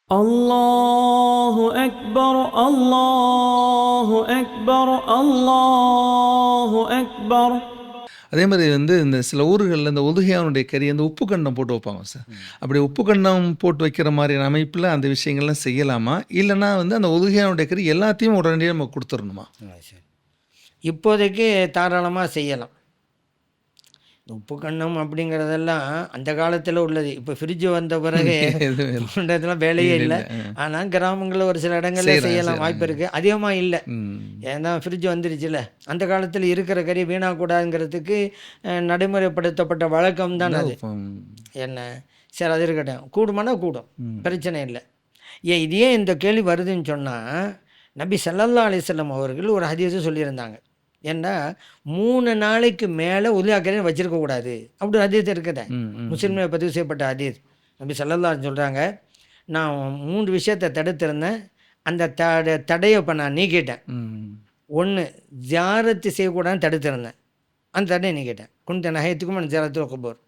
الله أكبر الله أكبر الله أكبر. அதே மாதிரி இந்த சில ஊர்களில் இந்த உதுகையானுடைய கறி அந்த உப்பு கண்டம் போட்டு வைப்பாங்க சார். அப்படி உப்பு கண்டம் போட்டு வைக்கிற மாதிரியான அமைப்பில் அந்த விஷயங்கள்லாம் செய்யலாமா? இல்லைன்னா அந்த உதுகையானுடைய கறி எல்லாத்தையும் உடனடியாக நம்ம கொடுத்துடணுமா? சரி, இப்போதைக்கு தாராளமாக செய்யலாம். உப்பு கண்டம் அப்படிங்கிறதெல்லாம் அந்த காலத்தில் உள்ளது. இப்போ ஃப்ரிட்ஜு வந்த பிறகு இதெல்லாம் வேலையே இல்லை. ஆனால் கிராமங்களில் ஒரு சில இடங்களில் செய்யலாம், வாய்ப்பு இருக்குது. அதிகமாக இல்லை, ஏன்னா ஃப்ரிட்ஜ் வந்துருச்சுல. அந்த காலத்தில் இருக்கிற கறி வீணாகக்கூடாதுங்கிறதுக்கு நடைமுறைப்படுத்தப்பட்ட வழக்கம் தான் அது. என்ன சரி, அது இருக்கட்டும், கூடுமானா கூடும், பிரச்சனை இல்லை. இது ஏன் இந்த கேள்வி வருதுன்னு சொன்னால், நபி ஸல்லல்லாஹு அலைஹி வஸல்லம் அவர்கள் ஒரு ஹதீஸை சொல்லியிருந்தாங்க. ஏன்னா 3 நாளைக்கு மேலே உதுகையா வச்சுருக்கக்கூடாது அப்படி ஹதீஸ் இருக்குது. முஸ்லிமில் பதிவு செய்யப்பட்ட ஹதீஸ். நபி ஸல்லல்லாஹு அலைஹி சொல்கிறாங்க, நான் 3 விஷயத்தை தடுத்திருந்தேன், அந்த தடையை இப்போ நான் நீக்கிட்டேன். 1, ஜியாரத்து செய்யக்கூடாதுன்னு தடுத்திருந்தேன், அந்த தடையை நீக்கிட்டேன். குந்த நகையத்துக்கும் ஜியாரத்துல் குபூர்.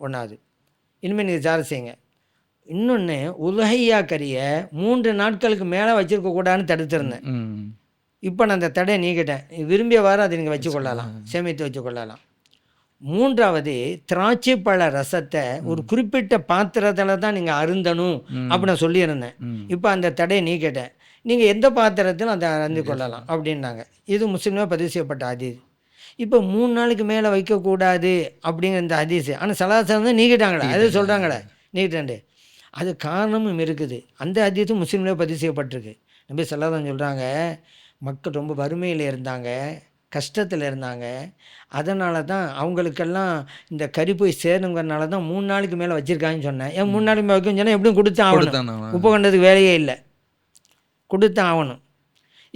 1வது, இனிமேல் நீங்கள் ஜியாரத் செய்யுங்க. இன்னொன்று, உதுகையா கறியை 3 நாட்களுக்கு மேலே வச்சுருக்கக்கூடாதுன்னு தடுத்திருந்தேன், இப்போ நான் அந்த தடையை நீக்கிட்டேன். விரும்பியவாறு அதை நீங்கள் வச்சுக்கொள்ளலாம், சேமித்து வச்சுக்கொள்ளலாம். 3வது, திராட்சை பழ ரசத்தை ஒரு குறிப்பிட்ட பாத்திரத்தில் தான் நீங்கள் அருந்தணும் அப்படி நான் சொல்லியிருந்தேன். இப்போ அந்த தடையை நீக்கிட்டேன், நீங்கள் எந்த பாத்திரத்திலும் அதை அருந்தி கொள்ளலாம் அப்படின்னாங்க. இது முஸ்லிமாக பதிவு செய்யப்பட்ட ஹதீஸ். இப்போ 3 நாளைக்கு மேலே வைக்கக்கூடாது அப்படிங்கிற இந்த ஹதீஸ், ஆனால் சலாசலம் தான் நீக்கிட்டாங்களே, அது சொல்கிறாங்களே நீக்கிட்டேன்ட்டு. அது காரணமும் இருக்குது. அந்த ஹதீஸும் முஸ்லிம்லேயே பதிவு செய்யப்பட்டிருக்கு. நபி ஸல்லல்லாஹு அலைஹி சொல்கிறாங்க, மக்கள் ரொம்ப வறுமையில் இருந்தாங்க, கஷ்டத்தில் இருந்தாங்க. அதனால தான் அவங்களுக்கெல்லாம் இந்த கறி போய் சேருங்கிறனால தான் 3 நாளைக்கு மேலே வச்சுருக்காங்கன்னு சொன்னேன். ஏன் 3 நாளைக்கு மேலே வைக்கணும்னு சொன்னால் எப்படியும் கொடுத்தான் ஆகணும், உப்பு கண்டதுக்கு வேலையே இல்லை, கொடுத்தான் ஆகணும்.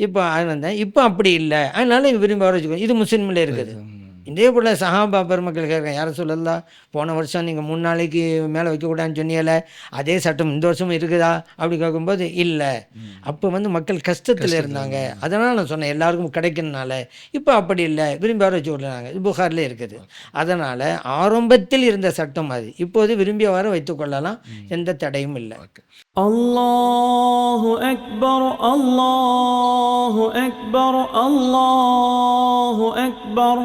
இப்போ அதனால இப்போ அப்படி இல்லை, அதனால விரும்பி வர வச்சுக்கோ. இது முஸ்லீமில் இருக்குது. இதே போல் சஹாபா பெருமக்கள் கேட்குறேன், யாரை சொல்லலாம், போன வருஷம் நீங்கள் 3 நாளைக்கு மேலே வைக்கக்கூடாதுன்னு சொன்னீங்களே, அதே சட்டம் இந்த வருஷமும் இருக்குதா அப்படி கேட்கும்போது இல்லை, அப்போ மக்கள் கஷ்டத்தில் இருந்தாங்க, அதனால் நான் சொன்னேன் எல்லாருக்கும் கிடைக்கணுனால. இப்போ அப்படி இல்லை, விரும்பி வர வச்சுக்கொள்ளாங்க. இது புகாரில் இருக்குது. அதனால் ஆரம்பத்தில் இருந்த சட்டம் அது, இப்போது விரும்பிய வர வைத்துக்கொள்ளலாம், எந்த தடையும் இல்லை. அல்லாஹு அக்பர் அல்லாஹு அக்பர் அல்லாஹு அக்பர்.